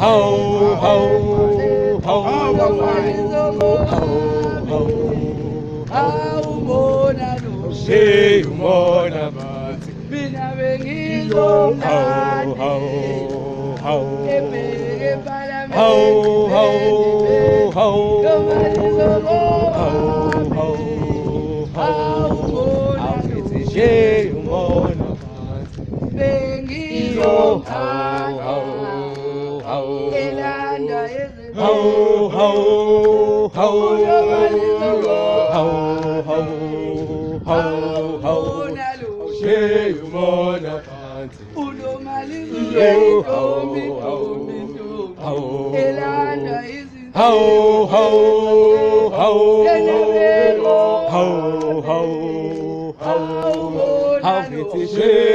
Hawu, hawu, hawu, awubona lo hey umona bathi mina hawu, bengizomnandi hawu, hawu, ebheke ePhalamende hawu, hawu, hawu, awubona awuthi lo hey umona bathi bengizomnandi elanda hawu, hawu, hawu, awubona lo hey umona bathi unomalizo hawu, elanda hawu, hawu, hawu, Elabeko. hawu, hawu, hawu, awubona awuthi lo hey